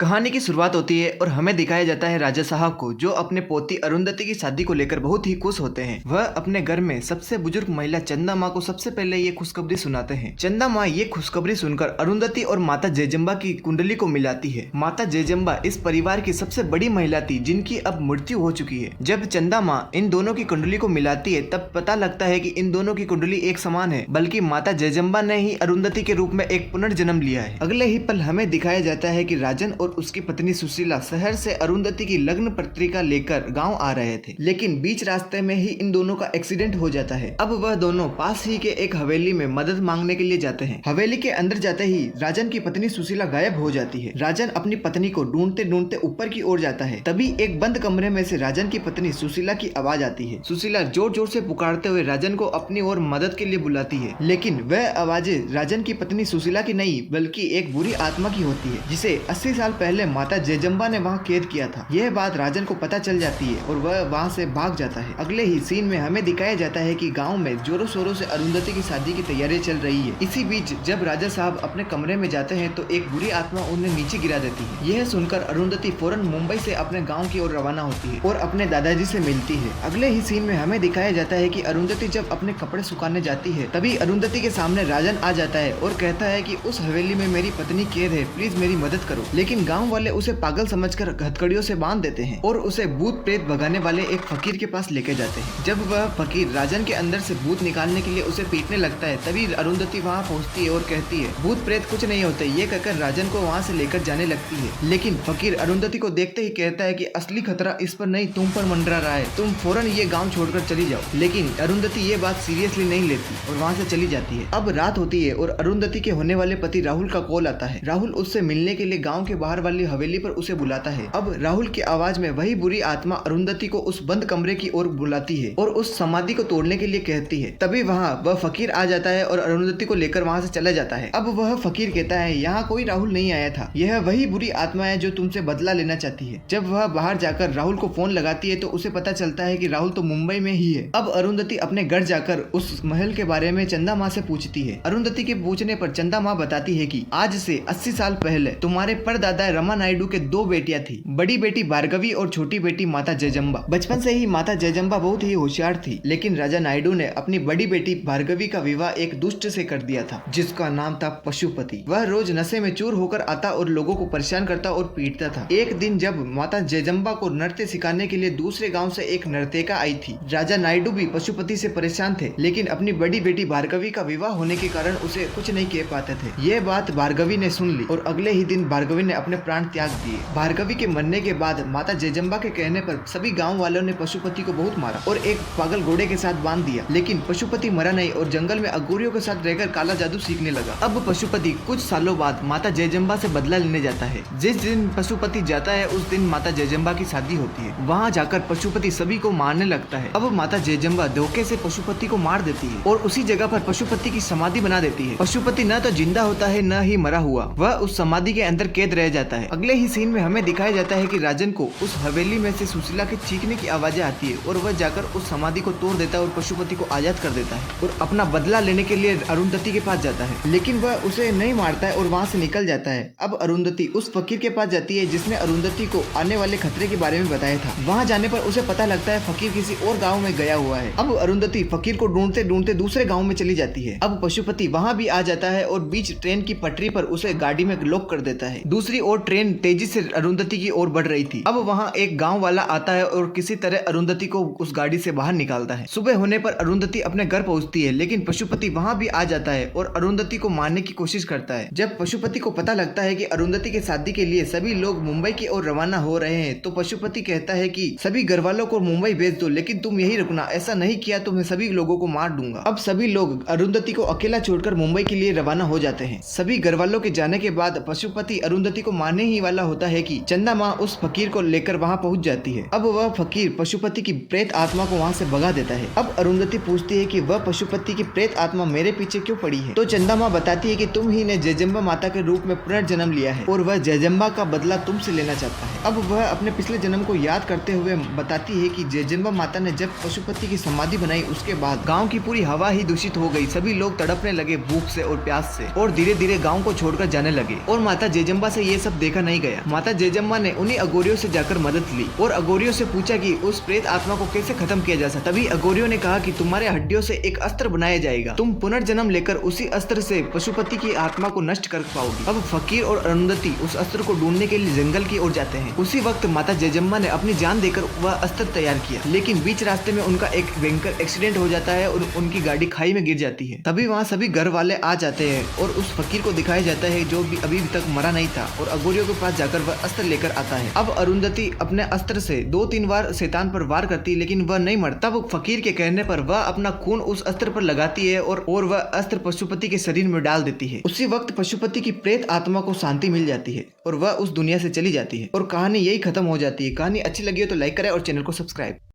कहानी की शुरुआत होती है और हमें दिखाया जाता है राजा साहब को, जो अपने पोती अरुंधति की शादी को लेकर बहुत ही खुश होते हैं। वह अपने घर में सबसे बुजुर्ग महिला चंदा माँ को सबसे पहले ये खुशखबरी सुनाते हैं। चंदा माँ ये खुशखबरी सुनकर अरुंधति और माता जयजम्बा की कुंडली को मिलाती है। माता जयजम्बा इस परिवार की सबसे बड़ी महिला थी, जिनकी अब मृत्यु हो चुकी है। जब चंदा माँ इन दोनों की कुंडली को मिलाती है, तब पता लगता है कि इन दोनों की कुंडली एक समान है, बल्कि माता जयजम्बा ने ही अरुंधति के रूप में एक पुनर्जन्म लिया है। अगले ही पल हमें दिखाया जाता है कि राजन और उसकी पत्नी सुशीला शहर से अरुंधति की लग्न पत्रिका लेकर गांव आ रहे थे, लेकिन बीच रास्ते में ही इन दोनों का एक्सीडेंट हो जाता है। अब वह दोनों पास ही के एक हवेली में मदद मांगने के लिए जाते हैं। हवेली के अंदर जाते ही राजन की पत्नी सुशीला गायब हो जाती है। राजन अपनी पत्नी को ढूंढते ढूंढते ऊपर की ओर जाता है। तभी एक बंद कमरे में से राजन की पत्नी सुशीला की आवाज आती है। सुशीला जोर जोर से पुकारते हुए राजन को अपनी ओर मदद के लिए बुलाती है, लेकिन वह आवाजें राजन की पत्नी सुशीला की नहीं, बल्कि एक बुरी आत्मा की होती है, जिसे 80 साल पहले माता जयजम्बा ने वहाँ कैद किया था। यह बात राजन को पता चल जाती है और वह वहाँ से भाग जाता है। अगले ही सीन में हमें दिखाया जाता है कि गांव में जोरों शोरों से अरुंधति की शादी की तैयारियां चल रही है। इसी बीच जब राजा साहब अपने कमरे में जाते हैं तो एक बुरी आत्मा उन्हें नीचे गिरा देती है। यह सुनकर अरुंधति फौरन मुंबई से अपने गाँव की ओर रवाना होती है और अपने दादाजी से मिलती है। अगले ही सीन में हमें दिखाया जाता है कि अरुंधति जब अपने कपड़े सुखाने जाती है, तभी अरुंधति के सामने राजन आ जाता है और कहता है कि उस हवेली में मेरी पत्नी कैद है, प्लीज मेरी मदद करो। लेकिन गाँव वाले उसे पागल समझकर हथकड़ियों से बांध देते हैं और उसे भूत प्रेत भगाने वाले एक फकीर के पास लेके जाते हैं। जब वह फकीर राजन के अंदर से भूत निकालने के लिए उसे पीटने लगता है, तभी अरुंधति वहाँ पहुँचती है और कहती है भूत प्रेत कुछ नहीं होते। ये कहकर राजन को वहाँ से लेकर जाने लगती है, लेकिन फकीर अरुंधति को देखते ही कहता है कि असली खतरा इस पर नहीं, तुम पर मंडरा रहा है, तुम फौरन ये गाँव छोड़कर चली जाओ। लेकिन अरुंधति ये बात सीरियसली नहीं लेती और वहाँ से चली जाती है। अब रात होती है और अरुंधति के होने वाले पति राहुल का कॉल आता है। राहुल उससे मिलने के लिए गाँव के बाहर वाली हवेली पर उसे बुलाता है। अब राहुल की आवाज में वही बुरी आत्मा अरुंधति को उस बंद कमरे की ओर बुलाती है और उस समाधि को तोड़ने के लिए कहती है। तभी वहाँ वह फकीर आ जाता है और अरुंधति को लेकर वहाँ से चला जाता है। अब वह फकीर कहता है यहाँ कोई राहुल नहीं आया था, यह वही बुरी आत्मा है जो तुमसे बदला लेना चाहती है। जब वह बाहर जाकर राहुल को फोन लगाती है तो उसे पता चलता है कि राहुल तो मुंबई में ही है। अब अरुंधति अपने घर जाकर उस महल के बारे में चंदा माँ से पूछती है। अरुंधति के पूछने पर चंदा माँ बताती है कि आज से 80 साल पहले तुम्हारे परदादा रमा नायडू के 2 बेटियां थी, बड़ी बेटी भार्गवी और छोटी बेटी माता जयजम्बा। बचपन से ही माता जयजम्बा बहुत ही होशियार थी, लेकिन राजा नायडू ने अपनी बड़ी बेटी भार्गवी का विवाह एक दुष्ट से कर दिया था, जिसका नाम था पशुपति। वह रोज नशे में चूर होकर आता और लोगों को परेशान करता और पीटता था। एक दिन जब माता जयजम्बा को नृत्य सिखाने के लिए दूसरे गाँव से एक नर्तिका आई थी। राजा नायडू भी पशुपति से परेशान थे, लेकिन अपनी बड़ी बेटी भार्गवी का विवाह होने के कारण उसे कुछ नहीं कह पाते थे। यह बात भार्गवी ने सुन ली और अगले ही दिन भार्गवी ने अपने प्राण त्याग दिए। भार्गवी के मरने के बाद माता जयजम्बा के कहने पर सभी गांव वालों ने पशुपति को बहुत मारा और एक पागल घोड़े के साथ बांध दिया, लेकिन पशुपति मरा नहीं और जंगल में अघोरियों के साथ रहकर काला जादू सीखने लगा। अब पशुपति कुछ सालों बाद माता जयजम्बा से बदला लेने जाता है। जिस दिन पशुपति जाता है उस दिन माता जयजम्बा की शादी होती है। वहाँ जाकर पशुपति सभी को मारने लगता है। अब माता जयजम्बा धोखे से पशुपति को मार देती है और उसी जगह पर पशुपति की समाधि बना देती है। पशुपति न तो जिंदा होता है न ही मरा हुआ, वह उस समाधि के अंदर कैद रह जाता है। अगले ही सीन में हमें दिखाया जाता है कि राजन को उस हवेली में से सुशीला के चीखने की आवाजें आती है और वह जाकर उस समाधि को तोड़ देता है और पशुपति को आजाद कर देता है और अपना बदला लेने के लिए अरुंधति के पास जाता है, लेकिन वह उसे नहीं मारता है और वहाँ से निकल जाता है। अब अरुंधति उस फकीर के पास जाती है जिसने अरुंधति को आने वाले खतरे के बारे में बताया था। वहाँ जाने पर उसे पता लगता है फकीर किसी और गाँव में गया हुआ है। अब अरुंधति फकीर को ढूंढते ढूंढते दूसरे गाँव में चली जाती है। अब पशुपति वहाँ भी आ जाता है और बीच ट्रेन की पटरी पर उसे गाड़ी में लॉक कर देता है। दूसरी ओर ट्रेन तेजी से अरुंधति की ओर बढ़ रही थी। अब वहाँ एक गांव वाला आता है और किसी तरह अरुंधति को उस गाड़ी से बाहर निकालता है। सुबह होने पर अरुंधति अपने घर पहुंचती है, लेकिन पशुपति वहाँ भी आ जाता है और अरुंधति को मारने की कोशिश करता है। जब पशुपति को पता लगता है कि अरुंधति की शादी के लिए सभी लोग मुंबई की ओर रवाना हो रहे हैं, तो पशुपति कहता है कि सभी घर वालों को मुंबई भेज दो, लेकिन तुम यही रुकना, ऐसा नहीं किया तो मैं सभी लोगों को मार दूंगा। अब सभी लोग अरुंधति को अकेला छोड़कर मुंबई के लिए रवाना हो जाते हैं। सभी घर वालों के जाने के बाद पशुपति अरुंधति को मारने ही वाला होता है कि चंदा माँ उस फकीर को लेकर वहाँ पहुँच जाती है। अब वह फकीर पशुपति की प्रेत आत्मा को वहाँ से भगा देता है। अब अरुंधति पूछती है कि वह पशुपति की प्रेत आत्मा मेरे पीछे क्यों पड़ी है, तो चंदा माँ बताती है कि तुम ही ने जयजम्बा माता के रूप में पुनर्जन्म लिया है और वह जयजम्बा का बदला तुमसे लेना चाहता है। अब वह अपने पिछले जन्म को याद करते हुए बताती है कि जयजम्बा माता ने जब पशुपति की समाधि बनाई उसके बाद गाँव की पूरी हवा ही दूषित हो गई। सभी लोग तड़पने लगे भूख से और प्यास से और धीरे धीरे गाँव को छोड़कर जाने लगे और माता जयजम्बा से ये सब सब देखा नहीं गया। माता जयजम्मा ने उन्हीं अगोरियों से जाकर मदद ली और अगोरियों से पूछा कि उस प्रेत आत्मा को कैसे खत्म किया जा सकता। तभी अगोरियों ने कहा कि तुम्हारे हड्डियों से एक अस्त्र बनाया जाएगा, तुम पुनर्जन्म लेकर उसी अस्त्र से पशुपति की आत्मा को नष्ट कर पाओगी। अब फकीर और अरुंधति उस अस्त्र को ढूंढने के लिए जंगल की ओर जाते हैं। उसी वक्त माता जयजम्मा ने अपनी जान देकर वह अस्त्र तैयार किया, लेकिन बीच रास्ते में उनका एक भयंकर एक्सीडेंट हो जाता है और उनकी गाड़ी खाई में गिर जाती है। तभी वहाँ सभी घर वाले आ जाते हैं और उस फकीर को दिखाया जाता है जो भी अभी तक मरा नहीं था और अगोरियों के पास जाकर वह अस्त्र लेकर आता है। अब अरुंधति अपने अस्त्र से 2-3 बार शैतान पर वार करती है, लेकिन वह नहीं मरता। तब फकीर के कहने पर वह अपना खून उस अस्त्र पर लगाती है और वह अस्त्र पशुपति के शरीर में डाल देती है। उसी वक्त पशुपति की प्रेत आत्मा को शांति मिल जाती है और वह उस दुनिया से चली जाती है और कहानी यही खत्म हो जाती है। कहानी अच्छी लगी हो तो लाइक करें और चैनल को सब्सक्राइब